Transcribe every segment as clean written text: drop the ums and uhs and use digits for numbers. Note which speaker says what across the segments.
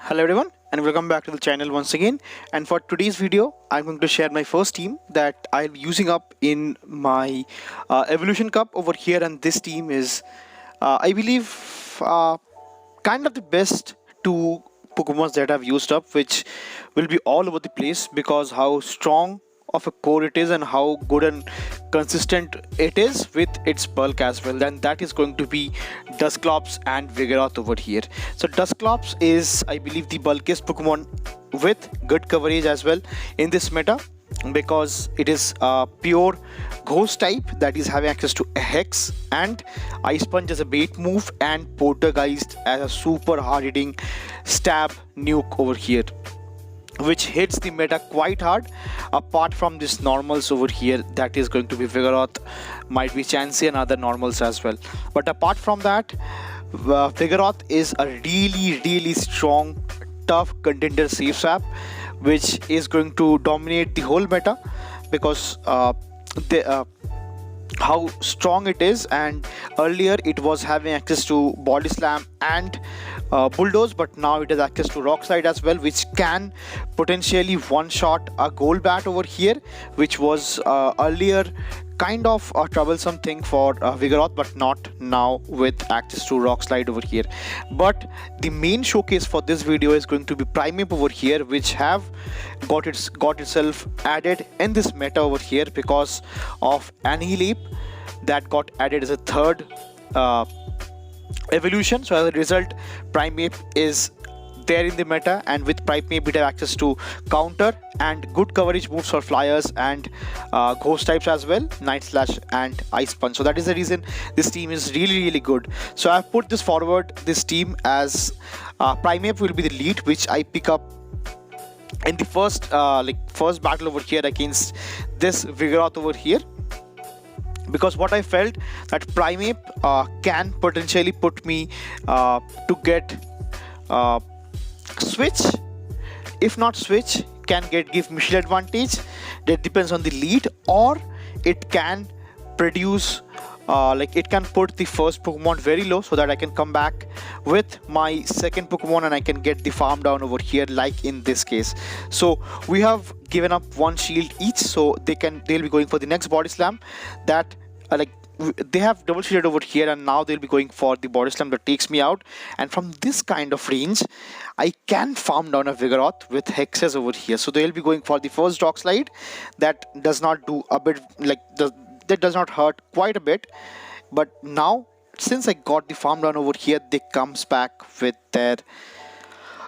Speaker 1: Hello everyone and welcome back to the channel once again, and for today's video I'm going to share my first team that I'll be using up in my Evolution Cup over here, and this team is I believe kind of the best two Pokemons that I've used up, which will be all over the place because how strong of a core it is and how good and consistent it is with its bulk as well. Then that is going to be Dusclops and Vigoroth over here. So Dusclops is, I believe, the bulkiest Pokemon with good coverage as well in this meta, because it is a pure ghost type that is having access to a Hex and Ice Punch as a bait move and Poltergeist as a super hard hitting stab nuke over here, which hits the meta quite hard. Apart from this normals over here, that is going to be Vigoroth, might be Chansey and other normals as well. But apart from that, Vigoroth is a really strong, tough contender safe swap, which is going to dominate the whole meta because how strong it is. And earlier it was having access to Body Slam and Bulldoze, but now it has access to Rock Slide as well, which can potentially one-shot a Golbat over here, which was earlier kind of a troublesome thing for Vigoroth, but not now with access to Rock Slide over here. But the main showcase for this video is going to be Primeape over here, which have got itself added in this meta over here because of Annihilate that got added as a third evolution. So as a result, Primeape is there in the meta, and with Primeape it has access to counter and good coverage moves for flyers and ghost types as well, Night Slash and Ice Punch. So that is the reason this team is really good. So I've put this forward, this team, as Primeape will be the lead, which I pick up in the first battle over here against this Vigoroth over here, because what I felt that Primeape can potentially put me to get switch, if not switch, can give me shield advantage. That depends on the lead, or it can produce it can put the first Pokemon very low so that I can come back with my second Pokemon and I can get the farm down over here, like in this case. So we have given up one shield each, so they'll be going for the next Body Slam that they have double shielded over here, and now they'll be going for the Body Slam that takes me out. And from this kind of range I can farm down a Vigoroth with Hexes over here. So they'll be going for the first Rock Slide that does not do a bit, that does not hurt quite a bit. But now since I got the farm down over here, they comes back with their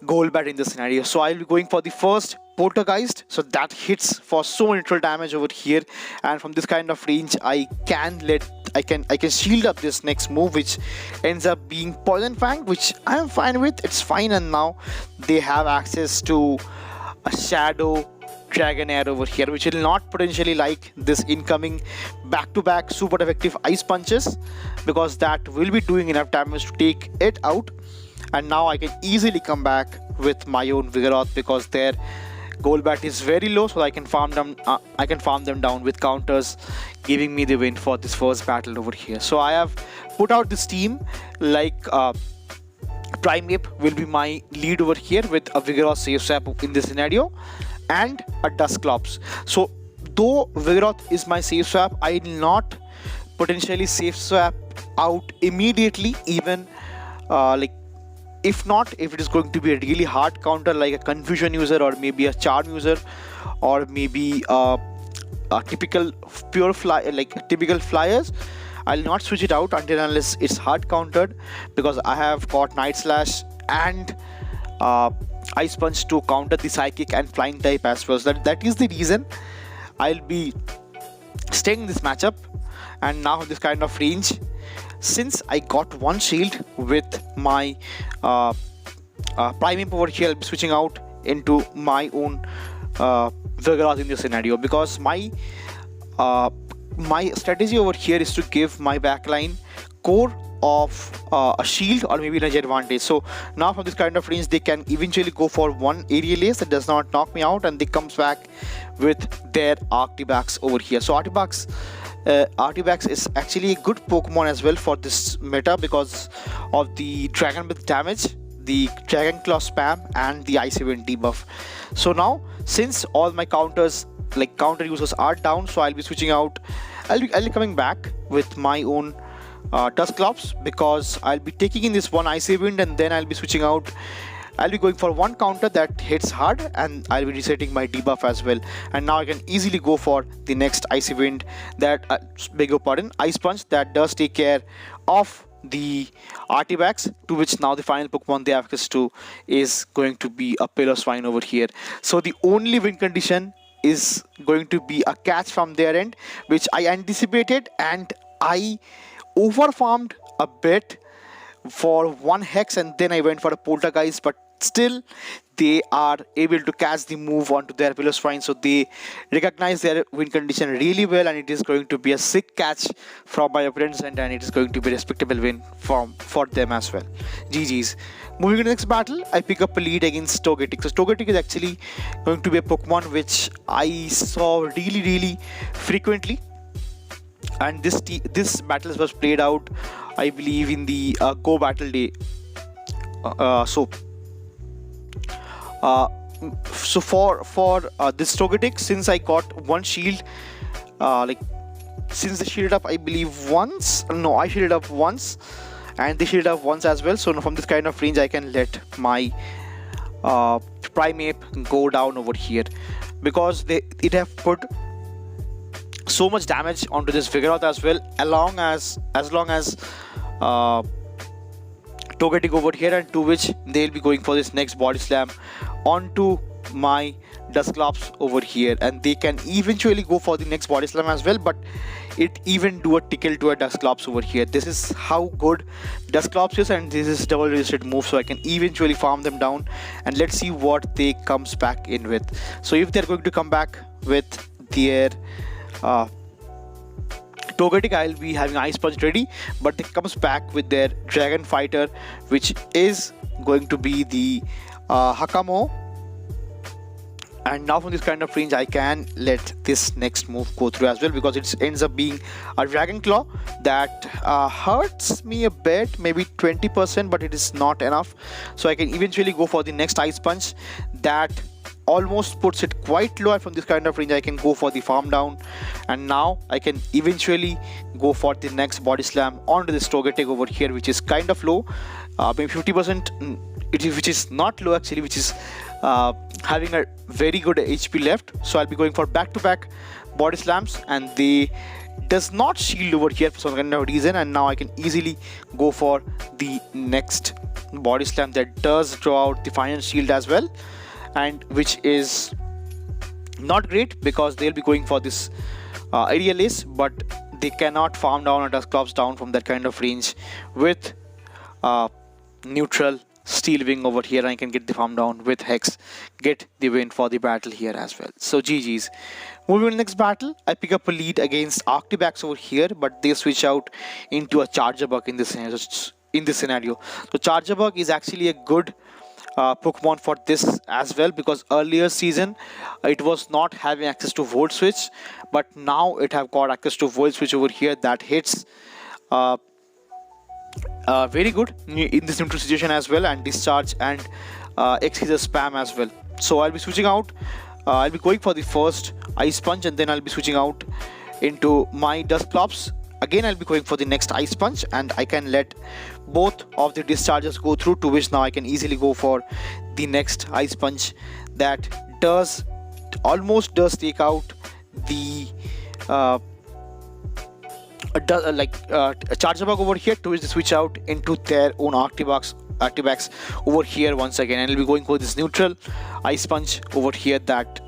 Speaker 1: Golbat in the scenario. So I'll be going for the first Poltergeist, so that hits for so little damage over here, and from this kind of range I can shield up this next move, which ends up being Poison Fang, which I'm fine with. It's fine. And now they have access to a Shadow Dragonair over here, which will not potentially like this incoming back-to-back super effective Ice Punches, because that will be doing enough damage to take it out. And now I can easily come back with my own Vigoroth because their Golbat is very low, so I can farm them down with counters, giving me the win for this first battle over here. So I have put out this team like Primeape will be my lead over here with a Vigoroth safe swap in this scenario and a Dusclops. So though Vigoroth is my safe swap, I will not potentially safe swap out immediately, even if it is going to be a really hard counter like a Confusion user, or maybe a Charm user, or maybe a typical pure fly, typical flyers, I'll not switch it out until unless it's hard countered, because I have got Night Slash and Ice Punch to counter the Psychic and Flying type as well. So that is the reason I'll be staying in this matchup. And now this kind of range, since I got one shield with my Primeape over here, I'll be switching out into my own Vigoroth in this scenario, because my strategy over here is to give my backline core of a shield or maybe an edge advantage. So now from this kind of range they can eventually go for one aerial ace that does not knock me out, and they comes back with their Arctibax over here. So Arctibax is actually a good Pokemon as well for this meta because of the Dragon Breath damage, the Dragon Claw spam and the Icy Wind debuff. So now, since all my counters, like counter users, are down, so I'll be switching out. I'll be coming back with my own Dusclops, because I'll be taking in this one Icy Wind, and then I'll be switching out. I'll be going for one counter that hits hard, and I'll be resetting my debuff as well. And now I can easily go for the next Icy Wind, that beg your pardon, Ice Punch, that does take care of the artifacts, to which now the final Pokemon they have access to is going to be a Pillar Swine over here. So the only win condition is going to be a catch from their end, which I anticipated, and I overfarmed a bit for one hex, and then I went for a poltergeist, but still they are able to catch the move onto their Pillar Swine, so they recognize their win condition really well, and it is going to be a sick catch from my opponent's end, and it is going to be a respectable win for them as well. GG's. Moving to the next battle, I pick up a lead against Togetic. So Togetic is actually going to be a Pokemon which I saw really frequently, and this battle was played out, I believe, in the Go Battle Day. So for this Togetic, since I got one shield, since they shielded up, I believe once. No, I shielded up once, and they shielded up once as well. So from this kind of range, I can let my Primeape go down over here, because it have put so much damage onto this Vigoroth as well, as long as Togetic over here, and to which they'll be going for this next Body Slam onto my Dusclops over here, and they can eventually go for the next Body Slam as well, but it even do a tickle to a Dusclops over here. This is how good Dusclops is, and this is double resisted move, so I can eventually farm them down, and let's see what they comes back in with. So if they're going to come back with their Togetic, I'll be having Ice Punch ready, but they comes back with their Dragon Fighter, which is going to be the Hakamo. And now from this kind of range, I can let this next move go through as well, because it ends up being a Dragon Claw that hurts me a bit, maybe 20%, but it is not enough. So I can eventually go for the next Ice Punch that almost puts it quite low, and from this kind of range I can go for the farm down, and now I can eventually go for the next Body Slam onto this Togetic over here, which is kind of low, maybe 50%, which is not low actually, which is having a very good HP left. So I'll be going for back-to-back Body Slams, and they does not shield over here for some kind of reason, and now I can easily go for the next Body Slam that does draw out the final shield as well, and which is not great because they'll be going for this aerial ace, but they cannot farm down a Dusclops down from that kind of range with neutral Steel Wing over here, and I can get the farm down with Hex, get the win for the battle here as well. So GG's. Moving on to the next battle, I pick up a lead against Arctibax over here, but they switch out into a Charjabug in this scenario. So Charjabug is actually a good Pokemon for this as well, because earlier season it was not having access to Volt Switch, but now it have got access to Volt Switch over here that hits very good in this neutral situation as well, and Discharge and X is a spam as well. So I'll be switching out, I'll be going for the first Ice Punch, and then I'll be switching out into my Dusclops. Again I'll be going for the next Ice Punch, and I can let both of the discharges go through, to which now I can easily go for the next Ice Punch that almost does take out the Charjabug over here, to which they switch out into their own Arctibax over here once again, and I'll be going for this neutral Ice Punch over here that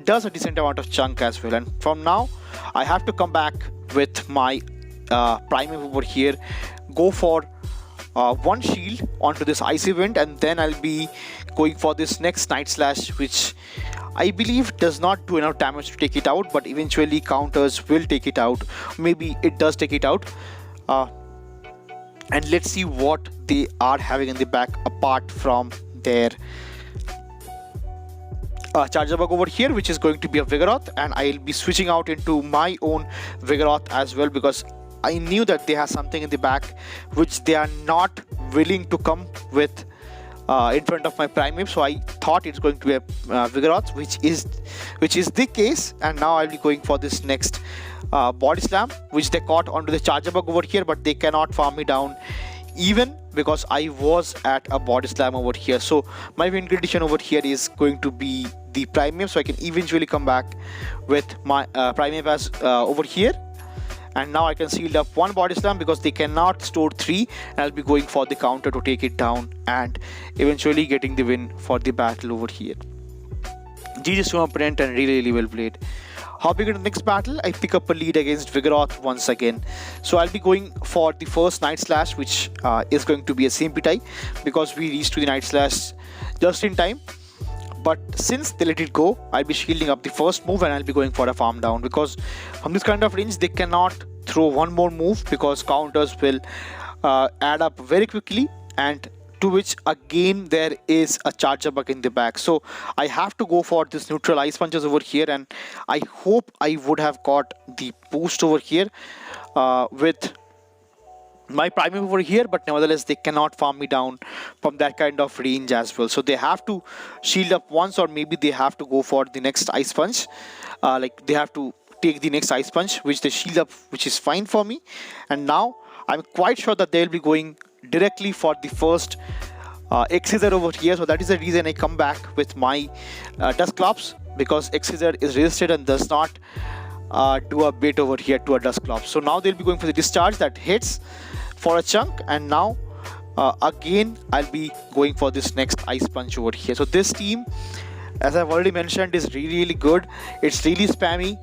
Speaker 1: does a decent amount of chunk as well. And from now I have to come back with my Primeape over here, go for one shield onto this Icy Wind, and then I'll be going for this next Night Slash, which I believe does not do enough damage to take it out, but eventually counters will take it out. Maybe it does take it out, and let's see what they are having in the back apart from their Charjabug over here, which is going to be a Vigoroth, and I'll be switching out into my own Vigoroth as well, because I knew that they have something in the back which they are not willing to come with in front of my Primeape, so I thought it's going to be a Vigoroth, which is the case. And now I'll be going for this next Body Slam, which they caught onto the Charjabug over here, but they cannot farm me down even because I was at a Body Slam over here. So my win condition over here is going to be the Primeape, so I can eventually come back with my Primeape as over here. And now I can shield up one Body Slam because they cannot store 3, and I'll be going for the counter to take it down and eventually getting the win for the battle over here. GG's to my opponent and really well played. Hopping into the next battle, I pick up a lead against Vigoroth once again. So I'll be going for the first Night Slash, which is going to be a CMP tie because we reached to the Night Slash just in time. But since they let it go, I'll be shielding up the first move and I'll be going for a farm down, because from this kind of range they cannot throw one more move because counters will add up very quickly, and to which again there is a Charjabug in the back. So I have to go for this neutral Ice Punches over here, and I hope I would have got the boost over here with my Primeape over here, but nevertheless they cannot farm me down from that kind of range as well. So they have to shield up once, or maybe they have to go for the next Ice Punch. Like they have to take the next Ice Punch, which they shield up, which is fine for me. And now I'm quite sure that they'll be going directly for the first X-Scissor over here. So that is the reason I come back with my Dusclops, because X-Scissor is resisted and does not do a bait over here to a Dusclops. So now they'll be going for the discharge that hits for a chunk, and now again I'll be going for this next Ice Punch over here. So this team, as I've already mentioned, is really good. It's really spammy,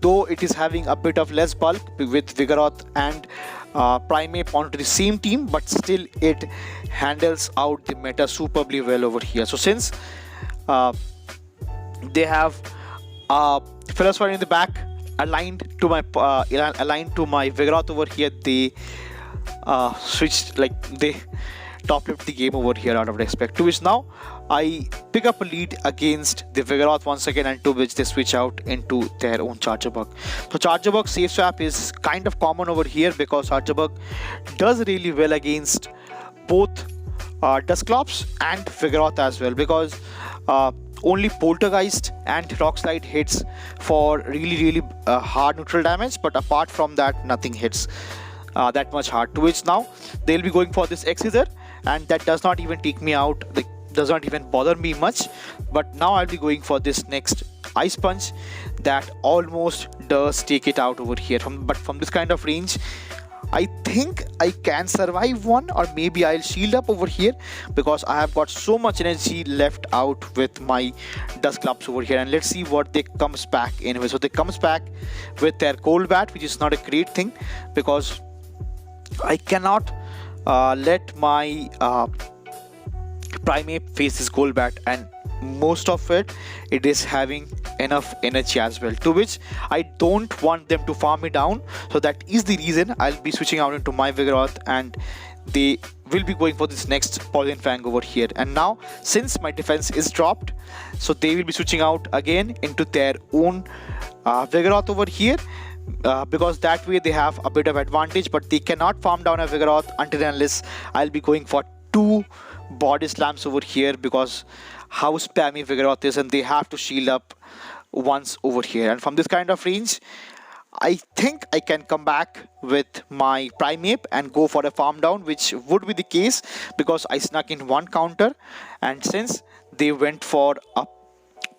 Speaker 1: though it is having a bit of less bulk with Vigoroth and Primeape onto the same team, but still it handles out the meta superbly well over here. So since they have Philosopher in the back aligned to my Vigoroth over here, they switched, like they top left the game over here out of respect, to which now I pick up a lead against the Vigoroth once again, and to which they switch out into their own Charjabug. So Charjabug safe swap is kind of common over here because Charjabug does really well against both Dusclops and Vigoroth as well, because only Poltergeist and Rock Slide hits for really hard neutral damage, but apart from that nothing hits that much hard, to which now they'll be going for this X-Scissor, and that does not even take me out, like does not even bother me much. But now I'll be going for this next Ice Punch that almost does take it out over here. But from this kind of range, I think I can survive one, or maybe I'll shield up over here because I have got so much energy left out with my Dusclops over here. And let's see what they comes back in with. So they comes back with their Golbat, which is not a great thing because I cannot let my Primeape face this Golbat, and most of it is having enough energy as well, to which I don't want them to farm me down. So that is the reason I'll be switching out into my Vigoroth, and they will be going for this next Poison Fang over here. And now since my defense is dropped, so they will be switching out again into their own Vigoroth over here, because that way they have a bit of advantage, but they cannot farm down a Vigoroth until and unless I'll be going for 2 Body Slams over here, because how spammy Vigoroth is, and they have to shield up once over here. And from this kind of range, I think I can come back with my Primeape and go for a farm down, which would be the case because I snuck in one counter, and since they went for a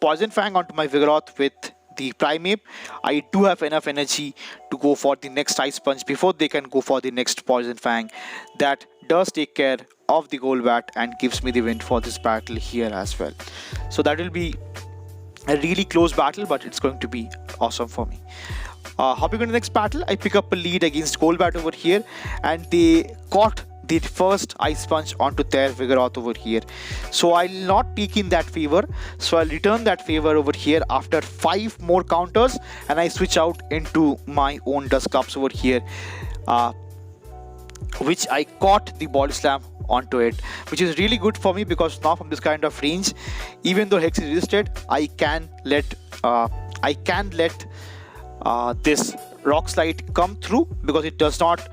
Speaker 1: Poison Fang onto my Vigoroth with the Primeape, I do have enough energy to go for the next Ice Punch before they can go for the next Poison Fang. That does take care of the Golbat and gives me the win for this battle here as well. So that will be a really close battle, but it's going to be awesome for me. Hopping on the next battle, I pick up a lead against Golbat over here, and they caught the first Ice Punch onto their Vigoroth over here. So I'll not take in that favor, so I'll return that favor over here after 5 more counters, and I switch out into my own Dusclops over here, which I caught the Body Slam onto it, which is really good for me because now from this kind of range, even though Hex is resisted, I can let this Rock Slide come through because it does not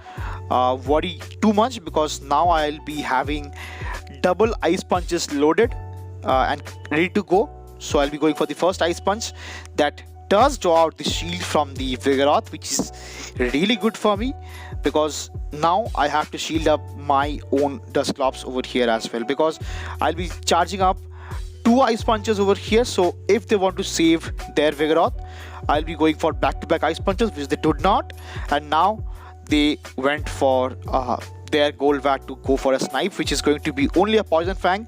Speaker 1: worry too much, because now I'll be having double Ice Punch is loaded and ready to go. So I'll be going for the first Ice Punch that does draw out the shield from the Vigoroth, which is really good for me because now I have to shield up my own Dusclops over here as well, because I'll be charging up 2 Ice Punches over here. So if they want to save their Vigoroth, I'll be going for back-to-back Ice Punches, which they did not, and now they went for their Golbat to go for a Snipe, which is going to be only a Poison Fang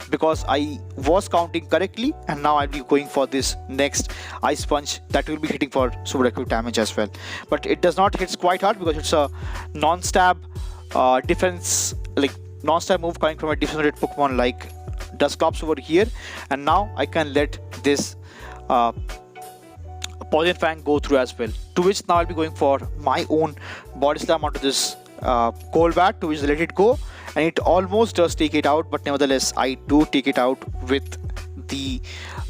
Speaker 1: because I was counting correctly, and now I'll be going for this next Ice Punch that will be hitting for super acute damage as well. But it does not hit quite hard because it's a non-stab defense, like non-stab move coming from a defense-rated Pokemon like Dusclops over here, and now I can let this Poison Fang go through as well, to which now I'll be going for my own Body Slam onto this Golbat, to which let it go, and it almost does take it out, but nevertheless I do take it out with the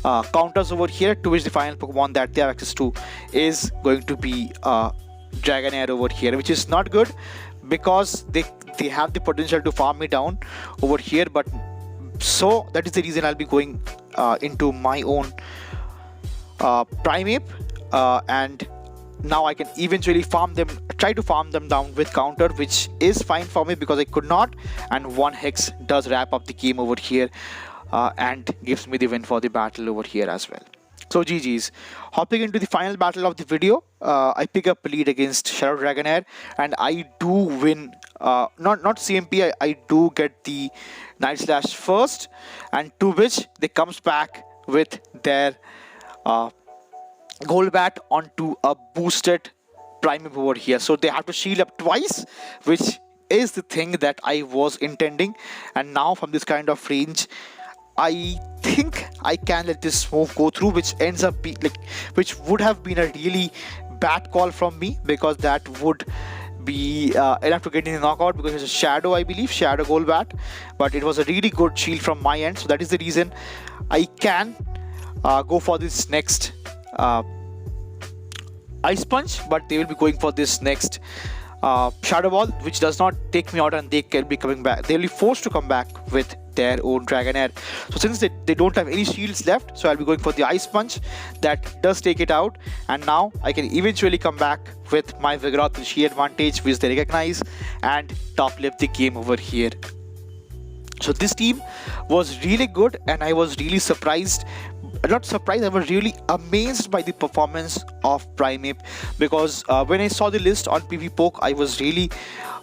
Speaker 1: counters over here, to which the final Pokemon that they have access to is going to be Dragonair over here, which is not good because they have the potential to farm me down over here. But so that is the reason I'll be going into my own Primeape, and now I can eventually try to farm them down with counter, which is fine for me because I could not, and 1 Hex does wrap up the game over here and gives me the win for the battle over here as well. So GG's. Hopping into the final battle of the video, I pick up a lead against Shadow Dragonair, and I do win, not CMP, I do get the Night Slash first, and to which they comes back with their Golbat onto a boosted Primeape over here. So they have to shield up twice, which is the thing that I was intending, and now from this kind of range I think I can let this move go through, which ends up which would have been a really bad call from me because that would be enough to get in the knockout because it's a Shadow, I believe, Shadow Golbat, but it was a really good shield from my end, so that is the reason I can go for this next Ice Punch, but they will be going for this next Shadow Ball, which does not take me out, and they can be coming back. They'll be forced to come back with their own Dragonair. So since they don't have any shields left, so I'll be going for the Ice Punch that does take it out, and now I can eventually come back with my Vigoroth with shield advantage, which they recognize, and top lip the game over here. So this team was really good, and I was really surprised. Not surprised, I was really amazed by the performance of Primeape, because when I saw the list on PV Poke, I was really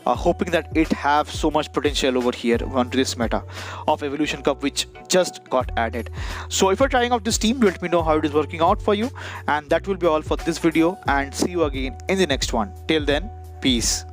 Speaker 1: hoping that it have so much potential over here onto this meta of Evolution Cup, which just got added. So if you're trying out this team, let me know how it is working out for you, and that will be all for this video, and see you again in the next one. Till then, peace.